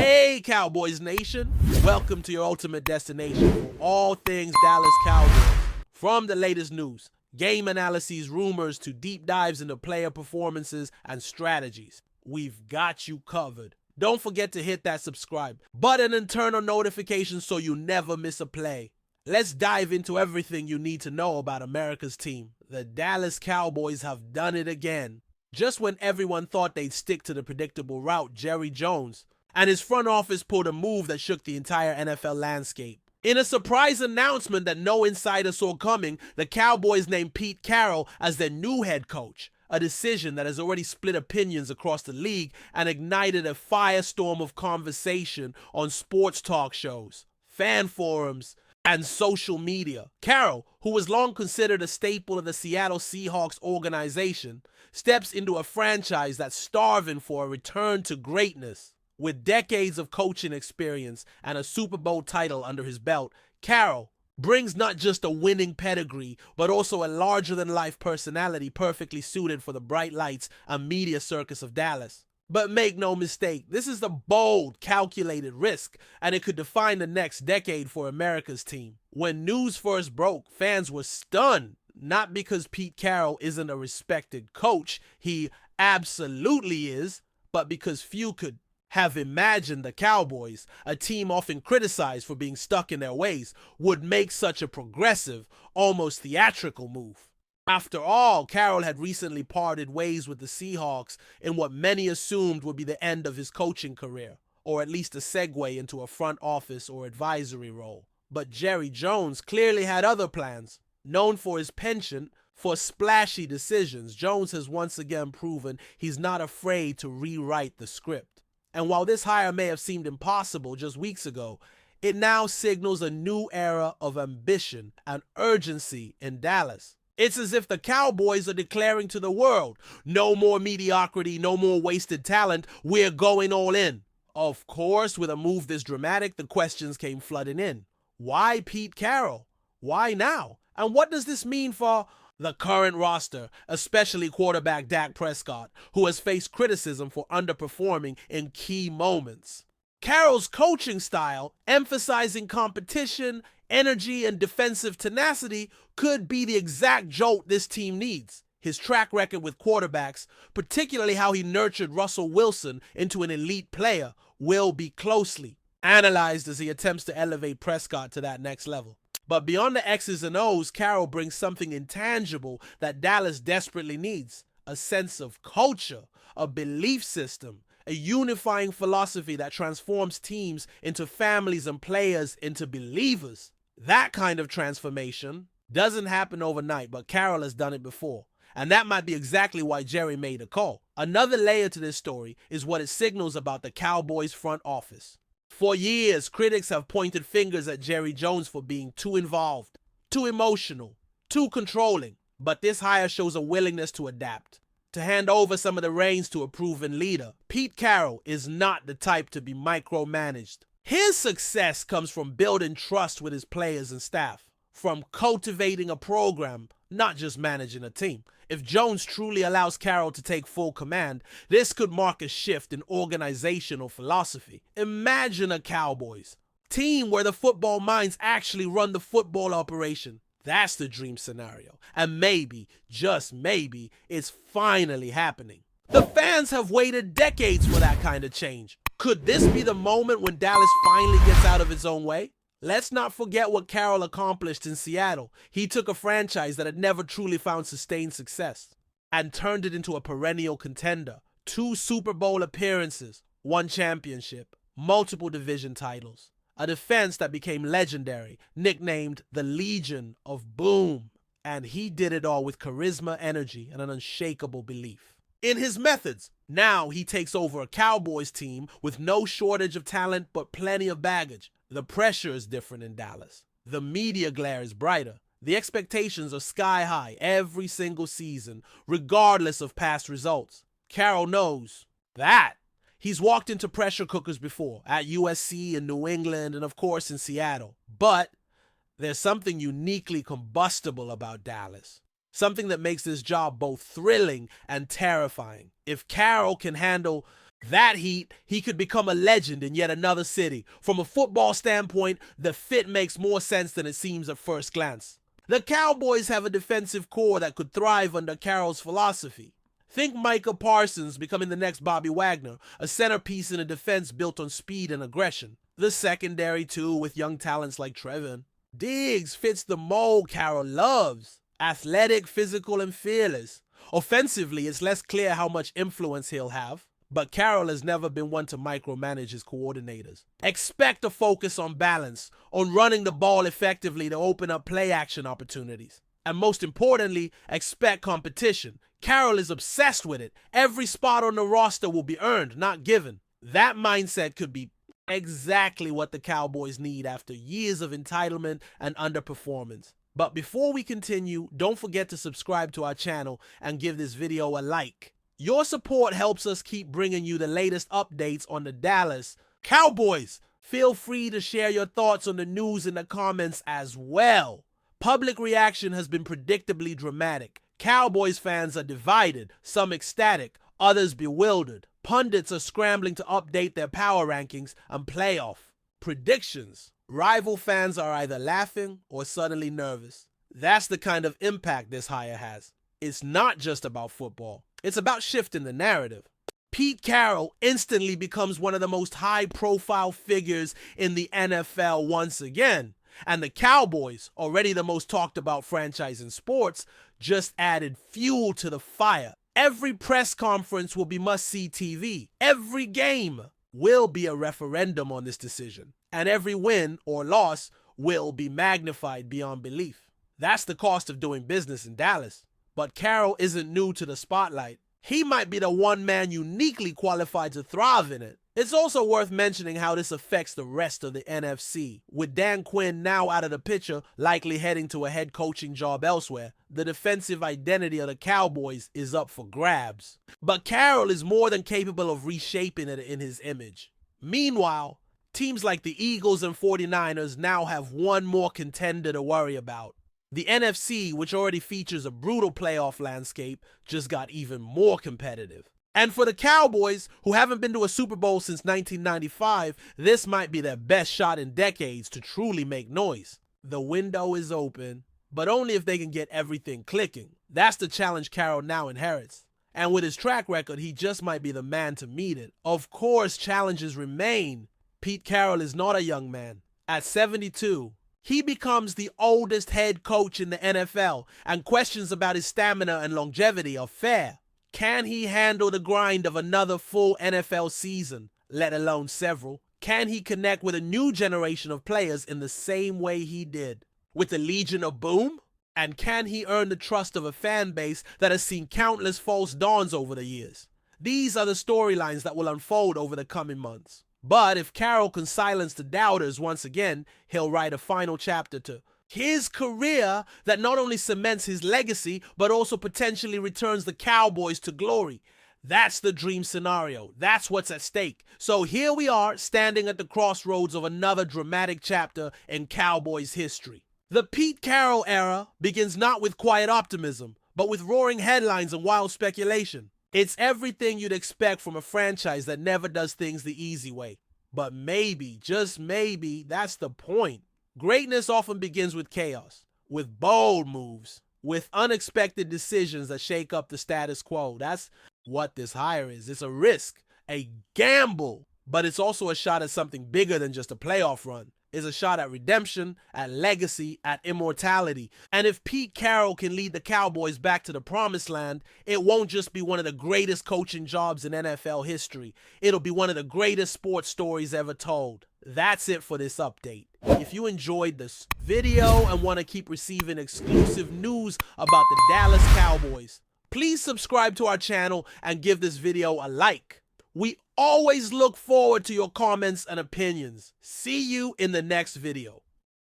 Hey, Cowboys Nation! Welcome to your ultimate destination for all things Dallas Cowboys. From the latest news, game analyses, rumors, to deep dives into player performances and strategies, we've got you covered. Don't forget to hit that subscribe button and turn on notifications so you never miss a play. Let's dive into everything you need to know about America's team. The Dallas Cowboys have done it again. Just when everyone thought they'd stick to the predictable route, Jerry Jones and his front office pulled a move that shook the entire NFL landscape. In a surprise announcement that no insider saw coming, the Cowboys named Pete Carroll as their new head coach, a decision that has already split opinions across the league and ignited a firestorm of conversation on sports talk shows, fan forums, and social media. Carroll, who was long considered a staple of the Seattle Seahawks organization, steps into a franchise that's starving for a return to greatness. With decades of coaching experience and a Super Bowl title under his belt, Carroll brings not just a winning pedigree, but also a larger-than-life personality perfectly suited for the bright lights and media circus of Dallas. But make no mistake, this is a bold, calculated risk, and it could define the next decade for America's team. When news first broke, fans were stunned, not because Pete Carroll isn't a respected coach, he absolutely is, but because few could have imagined the Cowboys, a team often criticized for being stuck in their ways, would make such a progressive, almost theatrical move. After all, Carroll had recently parted ways with the Seahawks in what many assumed would be the end of his coaching career, or at least a segue into a front office or advisory role. But Jerry Jones clearly had other plans. Known for his penchant for splashy decisions, Jones has once again proven he's not afraid to rewrite the script. And while this hire may have seemed impossible just weeks ago, it now signals a new era of ambition and urgency in Dallas. It's as if the Cowboys are declaring to the world, no more mediocrity, no more wasted talent, we're going all in. Of course, with a move this dramatic, the questions came flooding in. Why Pete Carroll? Why now? And what does this mean for the current roster, especially quarterback Dak Prescott, who has faced criticism for underperforming in key moments? Carroll's coaching style, emphasizing competition, energy, and defensive tenacity, could be the exact jolt this team needs. His track record with quarterbacks, particularly how he nurtured Russell Wilson into an elite player, will be closely analyzed as he attempts to elevate Prescott to that next level. But beyond the X's and O's, Carroll brings something intangible that Dallas desperately needs: a sense of culture, a belief system, a unifying philosophy that transforms teams into families and players into believers. That kind of transformation doesn't happen overnight, but Carroll has done it before. And that might be exactly why Jerry made a call. Another layer to this story is what it signals about the Cowboys' front office. For years, critics have pointed fingers at Jerry Jones for being too involved, too emotional, too controlling. But this hire shows a willingness to adapt, to hand over some of the reins to a proven leader. Pete Carroll is not the type to be micromanaged. His success comes from building trust with his players and staff, from cultivating a program, not just managing a team. If Jones truly allows Carroll to take full command, this could mark a shift in organizational philosophy. Imagine a Cowboys team where the football minds actually run the football operation. That's the dream scenario. And maybe, just maybe, it's finally happening. The fans have waited decades for that kind of change. Could this be the moment when Dallas finally gets out of its own way? Let's not forget what Carroll accomplished in Seattle. He took a franchise that had never truly found sustained success and turned it into a perennial contender. 2 Super Bowl appearances, 1 championship, multiple division titles, a defense that became legendary, nicknamed the Legion of Boom. And he did it all with charisma, energy, and an unshakable belief in his methods. Now he takes over a Cowboys team with no shortage of talent but plenty of baggage. The pressure is different in Dallas. The media glare is brighter. The expectations are sky high every single season, regardless of past results. Carroll knows that. He's walked into pressure cookers before, at USC in New England and of course in Seattle. But there's something uniquely combustible about Dallas. Something that makes this job both thrilling and terrifying. If Carroll can handle That heat, he could become a legend in yet another city. From a football standpoint, the fit makes more sense than it seems at first glance. The Cowboys have a defensive core that could thrive under Carroll's philosophy. Think Micah Parsons becoming the next Bobby Wagner, a centerpiece in a defense built on speed and aggression. The secondary, too, with young talents like Trevin. Diggs fits the mold Carroll loves. Athletic, physical, and fearless. Offensively, it's less clear how much influence he'll have, but Carroll has never been one to micromanage his coordinators. Expect a focus on balance, on running the ball effectively to open up play-action opportunities. And most importantly, expect competition. Carroll is obsessed with it. Every spot on the roster will be earned, not given. That mindset could be exactly what the Cowboys need after years of entitlement and underperformance. But before we continue, don't forget to subscribe to our channel and give this video a like. Your support helps us keep bringing you the latest updates on the Dallas Cowboys. Feel free to share your thoughts on the news in the comments as well. Public reaction has been predictably dramatic. Cowboys fans are divided, some ecstatic, others bewildered. Pundits are scrambling to update their power rankings and playoff predictions. Rival fans are either laughing or suddenly nervous. That's the kind of impact this hire has. It's not just about football. It's about shifting the narrative. Pete Carroll instantly becomes one of the most high-profile figures in the NFL once again. And the Cowboys, already the most talked-about franchise in sports, just added fuel to the fire. Every press conference will be must-see TV. Every game will be a referendum on this decision. And every win or loss will be magnified beyond belief. That's the cost of doing business in Dallas. But Carroll isn't new to the spotlight. He might be the one man uniquely qualified to thrive in it. It's also worth mentioning how this affects the rest of the NFC. With Dan Quinn now out of the picture, likely heading to a head coaching job elsewhere, the defensive identity of the Cowboys is up for grabs. But Carroll is more than capable of reshaping it in his image. Meanwhile, teams like the Eagles and 49ers now have one more contender to worry about. The NFC, which already features a brutal playoff landscape, just got even more competitive. And for the Cowboys, who haven't been to a Super Bowl since 1995, this might be their best shot in decades to truly make noise. The window is open, but only if they can get everything clicking. That's the challenge Carroll now inherits. And with his track record, he just might be the man to meet it. Of course, challenges remain. Pete Carroll is not a young man. At 72, he becomes the oldest head coach in the NFL, and questions about his stamina and longevity are fair. Can he handle the grind of another full NFL season, let alone several? Can he connect with a new generation of players in the same way he did, with the Legion of Boom? And can he earn the trust of a fan base that has seen countless false dawns over the years? These are the storylines that will unfold over the coming months. But if Carroll can silence the doubters once again, he'll write a final chapter to his career that not only cements his legacy, but also potentially returns the Cowboys to glory. That's the dream scenario. That's what's at stake. So here we are, standing at the crossroads of another dramatic chapter in Cowboys history. The Pete Carroll era begins not with quiet optimism, but with roaring headlines and wild speculation. It's everything you'd expect from a franchise that never does things the easy way. But maybe, just maybe, that's the point. Greatness often begins with chaos, with bold moves, with unexpected decisions that shake up the status quo. That's what this hire is. It's a risk, a gamble, but it's also a shot at something bigger than just a playoff run. It's a shot at redemption, at legacy, at immortality. And if Pete Carroll can lead the Cowboys back to the promised land, it won't just be one of the greatest coaching jobs in NFL history. It'll be one of the greatest sports stories ever told. That's it for this update. If you enjoyed this video and want to keep receiving exclusive news about the Dallas Cowboys, please subscribe to our channel and give this video a like. We always look forward to your comments and opinions. See you in the next video.